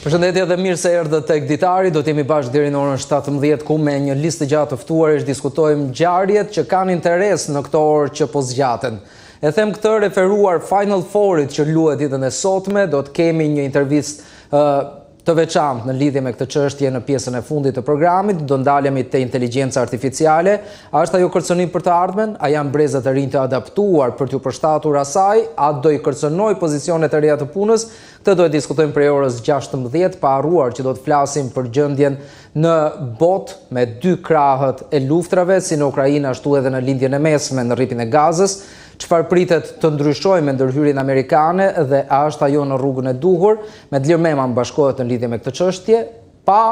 Përshëndetje dhe mirë se erdhët tek Ditari. Do t'jemi bashkë deri në orën 17 ku me një listë gjatë të ftuarish diskutojmë ngjarjet që kanë interes në këto orë që po zgjaten. E them këtë referuar Final Fourit që luhet ditën e sotme, do të kemi një intervistë të veçantë në lidhje me këtë çështje në pjesën e fundit të programit. Do ndalemi te inteligjenca artificiale. A është ajo kërcënim për të ardhmen? A janë brezat e rinj të adaptuar për t'u përshtatur asaj? A do i kërcënoj pozicionet e reja të punës? Këtë do e diskutojmë prej orës 16, pa harruar që do të flasim për gjendjen në botë me dy krahët e luftrave, si në Ukrainë ashtu edhe në lindjen e mesme në rripin e Gazës. Çfarë pritet të ndryshojë me ndërhyrjen amerikane dhe a është ajo në rrugën e duhur? Medlir Mema bashkohet në lidhje me këtë çështje, pa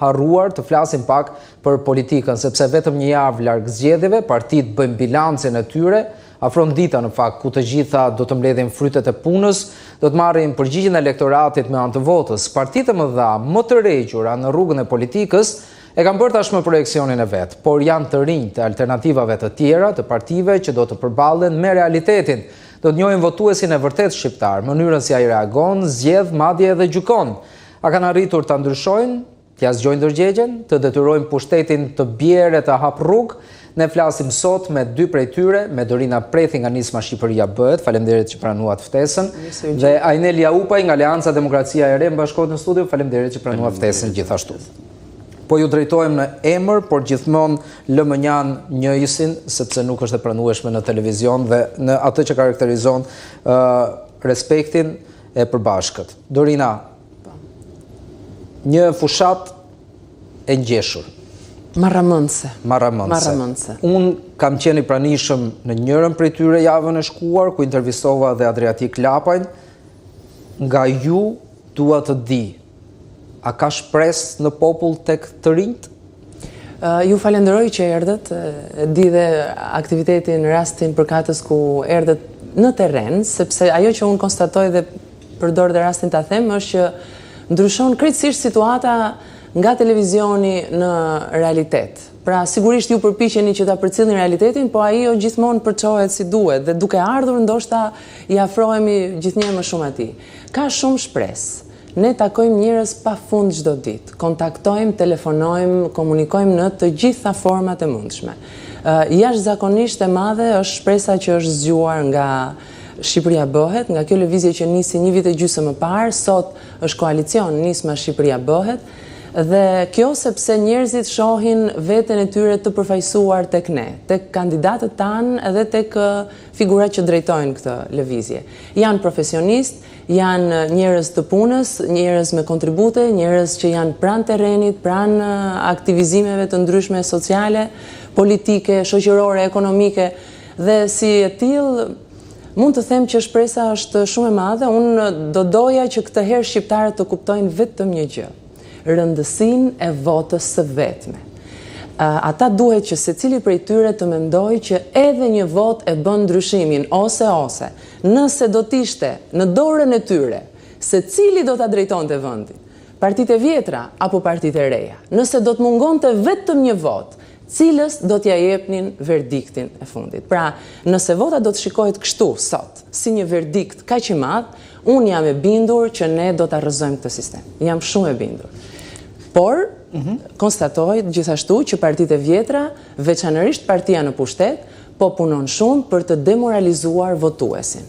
harruar të flasim pak për politikën, sepse vetëm një javë larg zgjedhjeve, partitë bëjnë bilancin e tyre. Afron dita në fakt ku të gjitha do të mbledhin frytet e punës, do të marrin përgjigjen e elektoratit me anë të votës. Partitë më dha më të rregjura në rrugën e politikës e kanë bërë tashmë projeksionin e vet, por janë të rinj të alternativave të tjera, të partive që do të përballen me realitetin. Do të njohin votuesin e vërtet shqiptar, mënyrën si ai reagon, zgjedh, madje edhe gjykon. A kanë arritur ta ndryshojnë, t'ia zgjojnë ndërgjegjen, të detyrojnë pushtetin të bjerë të hap rrugë? Ne flasim sot me dy prej tyre, me Dorina Prethi nga Nisma Shqipëria Bëhet, faleminderit që pranuat ftesën, dhe Ajnel Jaupaj nga Aleanca Demokracia e Re bashkohet në studio, faleminderit që pranuat ftesën gjithashtu. Po ju drejtojmë në emër, por gjithmonë lëmënjan njëjsin, sepse nuk është e pranueshme në televizion dhe në atë që karakterizon respektin e përbashkët. Dorina, një fushat e ngjeshur. Marramëndse. Unë kam qenë i pranishëm në njërën prej tyre javën e shkuar, ku intervistova dhe Adriatik Lapajn. Nga ju dua të di, a ka shpresë në popull tek të rinjt? Ju falenderoj që erdhët, di dhe aktivitetin rastin përkatës ku erdhët në terren, sepse ajo që unë konstatoj dhe përdor dhe rastin ta them është që ndryshon krejtësisht situata nga televizioni në realitet. Pra, sigurisht ju përpiqeni që ta përcjellni realitetin, po ai gjithmonë përçohet si duhet dhe duke ardhur ndoshta i afrohemi gjithnjëherë më shumë atij. Ka shumë shpresë. Ne takojmë njerëz pafund çdo ditë. Kontaktojmë, telefonojmë, komunikojmë në të gjitha format e mundshme. Jashtëzakonisht e madhe është shpresa që është zgjuar nga Shqipëria Bëhet, nga kjo lëvizje që nisi një vit e gjysmë më parë, sot është koalicion Nisma Shqipëria Bëhet. Dhe kjo sepse njerëzit shohin veten e tyre të përfaqësuar tek ne, tek kandidatët tanë edhe tek figurat që drejtojnë këtë lëvizje. Janë profesionistë, janë njerëz të punës, njerëz me kontribute, njerëz që janë pranë terrenit, pranë aktivizimeve të ndryshme sociale, politike, shoqërore, ekonomike, dhe si e tillë mund të them që shpresa është shumë e madhe. Unë do doja që këtë herë shqiptarët të kuptojnë vetëm një gjë: rëndësinë e votës së vetme. Ata duhet që secili prej tyre të mendojë që edhe një votë e bën ndryshimin, ose nëse do t'ishte në dorën e tyre secili do ta drejtonte vendin, partitë e vjetra apo partitë e reja, nëse do të mungonte vetëm një votë, cilës do t'ja jepnin verdiktin e fundit. Pra, nëse vota do të shikohet kështu sot, si një verdikt kaq i madh, unë jam e bindur që ne do ta rrëzojmë këtë sistem. Jam shumë e bindur. Por, konstatoj gjithashtu që partitë e vjetra, veçanërisht partia në pushtet, po punon shumë për të demoralizuar votuesin.